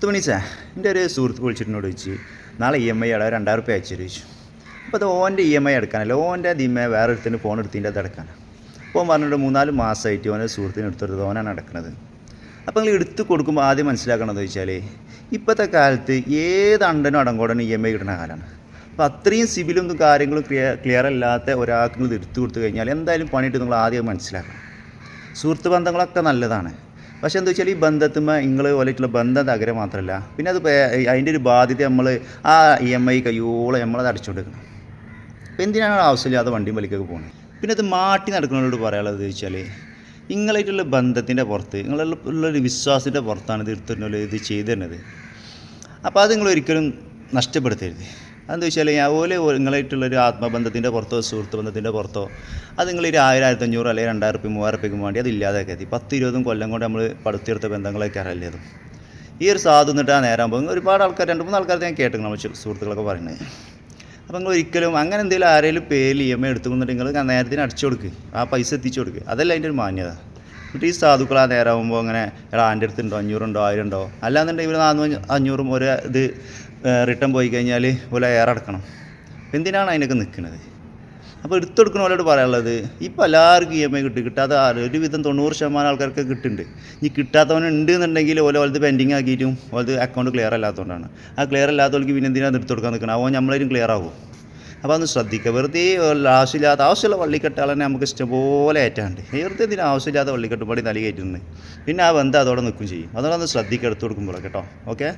തുണിച്ചാ എൻ്റെ ഒരു സുഹൃത്ത് വിളിച്ചിട്ടിനോട് ചോദിച്ചു നാളെ EMI അടവ് 2000 റുപ്യ അയച്ചു ചോദിച്ചു. അപ്പോൾ അത് ഓൻ്റെ EMI അടക്കാനല്ല, ഓൻ്റെ അതിമേ വേറെ ഒരുത്തിന് ഫോൺ എടുത്തിൻ്റെ അത് അടക്കാനാണ്. അപ്പോൾ ഓൻ പറഞ്ഞിട്ട് 3-4 മാസമായിട്ട് ഓൻ്റെ സുഹൃത്തിന് എടുത്തെടുത്ത് ഓനാണ് അടക്കുന്നത്. അപ്പോൾ നിങ്ങൾ എടുത്ത് കൊടുക്കുമ്പോൾ ആദ്യം മനസ്സിലാക്കണമെന്ന് വെച്ചാൽ ഇപ്പോഴത്തെ കാലത്ത് ഏത് അണ്ടനും അടങ്കോടനും EMI കിട്ടുന്ന കാലമാണ്. അപ്പോൾ അത്രയും സിബിലും കാര്യങ്ങളും ക്ലിയർ അല്ലാത്ത ഒരാൾക്ക് നിങ്ങൾ എടുത്തു കൊടുത്തു കഴിഞ്ഞാൽ എന്തായാലും പണിയിട്ട് നിങ്ങൾ ആദ്യം മനസ്സിലാക്കണം. സുഹൃത്ത് ബന്ധങ്ങളൊക്കെ നല്ലതാണ്, പക്ഷേ എന്താ വെച്ചാൽ ഈ ബന്ധത്തുമ്പോൾ നിങ്ങൾ പോലെയുള്ള ബന്ധം തകരം മാത്രമല്ല, പിന്നെ അത് അതിൻ്റെ ഒരു ബാധ്യത നമ്മൾ ആ EMI കയ്യോളം നമ്മളത് അടച്ചുകൊടുക്കണം. അപ്പോൾ എന്തിനാണ് ആവശ്യമില്ലാതെ വണ്ടിയും വലിക്കൊക്കെ പോകുന്നത്? പിന്നെ അത് മാറ്റി നടക്കുന്നവരോട് പറയാനുള്ളത് വെച്ചാൽ നിങ്ങളായിട്ടുള്ള ബന്ധത്തിൻ്റെ പുറത്ത് നിങ്ങളുള്ളൊരു വിശ്വാസത്തിൻ്റെ പുറത്താണ് ഇത് എടുത്തിട്ടുള്ളത്, ഇത് ചെയ്തു തരുന്നത്. അപ്പോൾ അത് നിങ്ങൾ ഒരിക്കലും നഷ്ടപ്പെടുത്തരുത്. അതെന്താ വെച്ചാൽ ഓലെ നിങ്ങളായിട്ടുള്ളൊരു ആത്മബന്ധത്തിൻ്റെ പുറത്തോ സുഹൃത്ത് ബന്ധത്തിൻ്റെ പുറത്തോ അത് നിങ്ങൾ 1000, 1500 അല്ലെങ്കിൽ 2000 റുപ്യ 3000 റുപ്യക്ക് വേണ്ടി അത് ഇല്ലാതാക്കി എത്തി 10-20 കൊല്ലം കൊണ്ട് നമ്മൾ പടുത്തിയെടുത്ത ബന്ധങ്ങളൊക്കെ അറിയില്ലതും. ഈ ഒരു സാധു എന്നിട്ട് ആ നേരം പോകുമ്പോൾ ഒരുപാട് ആൾക്കാർ 2-3 ആൾക്കാർ ഞാൻ കേട്ടിട്ടുണ്ട് നമ്മൾ സുഹൃത്തുക്കളൊക്കെ പറയുന്നത്. അപ്പോൾ നിങ്ങൾ ഒരിക്കലും അങ്ങനെ എന്തെങ്കിലും ആരെങ്കിലും പേരിൽ EMI എടുത്തുകൊണ്ടിട്ട് നിങ്ങൾ നേരത്തിന് അടിച്ചു കൊടുക്കുക, ആ പൈസ എത്തിച്ചു കൊടുക്കുക. അതല്ല അതിൻ്റെ ഒരു മാന്യത. എന്നിട്ട് ഈ സാധുക്കൾ ആ നേരമാകുമ്പോൾ അങ്ങനെ എൻ്റെ അടുത്തുണ്ടോ 500 ഉണ്ടോ 1000 ഉണ്ടോ, അല്ലാന്നുണ്ടെങ്കിൽ ഇവർ 400-500 ഒരു ഇത് റിട്ടേൺ പോയി കഴിഞ്ഞാൽ പോലെ ഏറെ അടക്കണം. എന്തിനാണ് അതിനൊക്കെ നിൽക്കുന്നത്? അപ്പോൾ എടുത്തു കൊടുക്കുന്നവരോട് പറയാനുള്ളത് ഇപ്പോൾ എല്ലാവർക്കും EMI കിട്ടാത്ത ഒരുവിധം 90% ആൾക്കാർക്ക് കിട്ടുന്നുണ്ട്. ഇനി കിട്ടാത്തവനുണ്ട് എന്നുണ്ടെങ്കിൽ ഓലത് പെൻഡിങ് ആക്കിയിട്ടും ഓലത് അക്കൗണ്ട് ക്ലിയർ അല്ലാത്തതുകൊണ്ടാണ്. ആ ക്ലിയർ അല്ലാത്തവർക്ക് പിന്നെ എന്തിനാണ് എടുത്തു കൊടുക്കാൻ നിൽക്കണം? അവൻ നമ്മളാരും ക്ലിയർ ആകും. അപ്പോൾ അതൊന്ന് ശ്രദ്ധിക്കുക. വെറുതെ ആവശ്യമുള്ള വള്ളിക്കെട്ടാൽ തന്നെ നമുക്ക് ഇഷ്ടംപോലെ ഏറ്റാണ്ട് വെറുതെ ഇതിന് ആവശ്യമില്ലാത്ത വള്ളിക്കെട്ടുപാടി തലി കയറ്റുന്നത്. പിന്നെ ആ ബന്ധം അതോടെ നിൽക്കും ചെയ്യും. അതുകൊണ്ടൊന്ന് ശ്രദ്ധിക്കുക എടുത്തു കൊടുക്കുമ്പോൾ കേട്ടോ. ഓക്കെ.